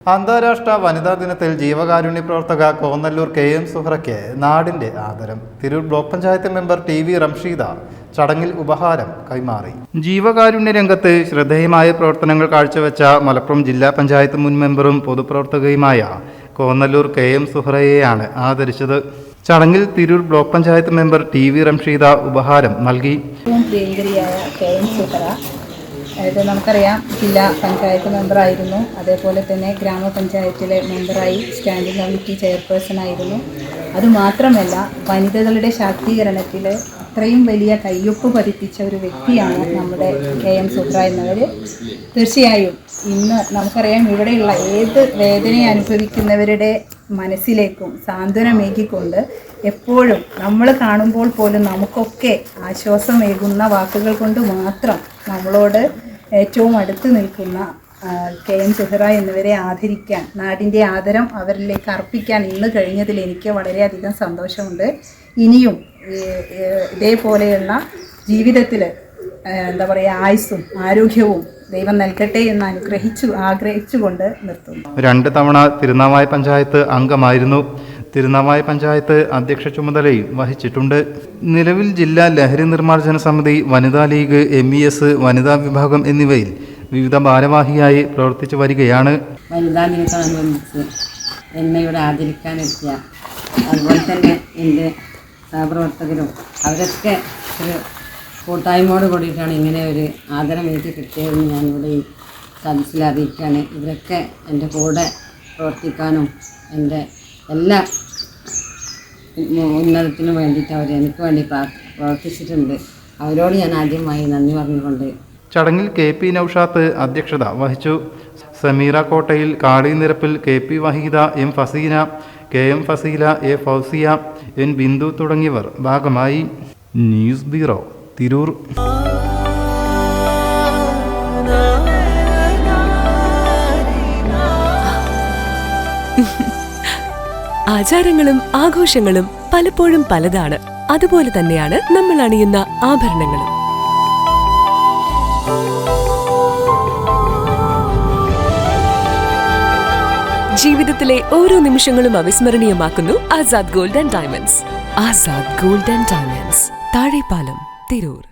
അന്താരാഷ്ട്ര വനിതാ ദിനത്തിൽ ജീവകാരുണ്യ പ്രവർത്തക കോന്നല്ലൂർ KM സുഹ്റയ്ക്ക് നാടിന്റെ ആദരം. Tirur block panchayat member TV Ramsheeda ചടങ്ങിൽ ഉപഹാരം കൈമാറി. ജീവകാരുണ്യ രംഗത്ത് ശ്രദ്ധേയമായ പ്രവർത്തനങ്ങൾ കാഴ്ചവെച്ച മലപ്പുറം ജില്ലാ പഞ്ചായത്ത് മുൻ മെമ്പറും പൊതുപ്രവർത്തകയുമായ കോന്നല്ലൂർ KM സുഹ്റയെയാണ് ആദരിച്ചത്. ചടങ്ങിൽ Tirur block panchayat member TV Ramsheeda ഉപഹാരം നൽകി. അതായത് നമുക്കറിയാം, ജില്ലാ പഞ്ചായത്ത് മെമ്പറായിരുന്നു, അതേപോലെ തന്നെ ഗ്രാമപഞ്ചായത്തിലെ മെമ്പറായി, സ്റ്റാൻഡിംഗ് കമ്മിറ്റി ചെയർപേഴ്സണായിരുന്നു. അതുമാത്രമല്ല, വനിതകളുടെ ശാക്തീകരണത്തിൽ അത്രയും വലിയ കയ്യൊപ്പ് പതിപ്പിച്ച ഒരു വ്യക്തിയാണ് നമ്മുടെ KM സുഹ്റ എന്നവർ. തീർച്ചയായും ഇന്ന് നമുക്കറിയാം, ഇവിടെയുള്ള ഏത് വേദന അനുഭവിക്കുന്നവരുടെ മനസ്സിലേക്കും സാന്ത്വനമേകിക്കൊണ്ട് എപ്പോഴും നമ്മൾ കാണുമ്പോൾ പോലും നമുക്കൊക്കെ ആശ്വാസമേകുന്ന വാക്കുകൾ കൊണ്ട് മാത്രം നമ്മളോട് ഏറ്റവും അടുത്ത് നിൽക്കുന്ന KM സുഹ്റ എന്നിവരെ ആദരിക്കാൻ, നാടിൻ്റെ ആദരം അവരിലേക്ക് അർപ്പിക്കാൻ ഇന്ന് കഴിഞ്ഞതിൽ എനിക്ക് വളരെയധികം സന്തോഷമുണ്ട്. ഇനിയും ഇതേപോലെയുള്ള ജീവിതത്തിൽ ആയുസ്സും ആരോഗ്യവും ദൈവം നൽകട്ടെ എന്ന് ആഗ്രഹിച്ചുകൊണ്ട് നിർത്തുന്നു. 2 തവണ തിരുനാവായ പഞ്ചായത്ത് അംഗമായിരുന്നു. തിരുനാവായ പഞ്ചായത്ത് അധ്യക്ഷ ചുമതലയും വഹിച്ചിട്ടുണ്ട്. നിലവിൽ ജില്ലാ ലഹരി നിർമ്മാർജ്ജന സമിതി, വനിതാ ലീഗ്, MES വനിതാ വിഭാഗം എന്നിവയിൽ വിവിധ ഭാരവാഹിയായി പ്രവർത്തിച്ചു വരികയാണ്. വനിതാ ദിനത്തോടനുബന്ധിച്ച് എന്നെ ഇവിടെ ആദരിക്കാനെത്തിയ, അതുപോലെ തന്നെ എൻ്റെ സഹപ്രവർത്തകരും അവരൊക്കെ ഒരു കൂട്ടായ്മയോട് കൂടിയിട്ടാണ് ഇങ്ങനെ ഒരു ആദരം എനിക്ക് കിട്ടിയതെന്ന് ഞാനിവിടെ ഈ സദസ്സിൽ അറിയിക്കുകയാണ്. ഇവരൊക്കെ എൻ്റെ കൂടെ പ്രവർത്തിക്കാനും എൻ്റെ എല്ലാ ഉന്നതത്തിനും വേണ്ടിയിട്ട് അവർ എനിക്ക് വേണ്ടി പ്രവർത്തിച്ചിട്ടുണ്ട്. അവരോട് ഞാൻ ആദ്യമായി നന്ദി പറഞ്ഞുകൊണ്ട് ചടങ്ങിൽ KP നൌഷാത്ത് അധ്യക്ഷത വഹിച്ചു. സമീറ കോട്ടയിൽ, കാളി നിരപ്പിൽ, KP Waheeda, M Faseena, KM Faseela, A Fousiya, N Bindu തുടങ്ങിയവർ ഭാഗമായി. News bureau, Tirur. ആചാരങ്ങളും ആഘോഷങ്ങളും പലപ്പോഴും പലതാണ്. അതുപോലെ തന്നെയാണ് നമ്മൾ അണിയുന്ന ആഭരണങ്ങളും. ജീവിതത്തിലെ ഓരോ നിമിഷങ്ങളും അവിസ്മരണീയമാക്കുന്നു Azad gold and diamonds. Azad gold and diamonds, Thazhepalam, Tirur.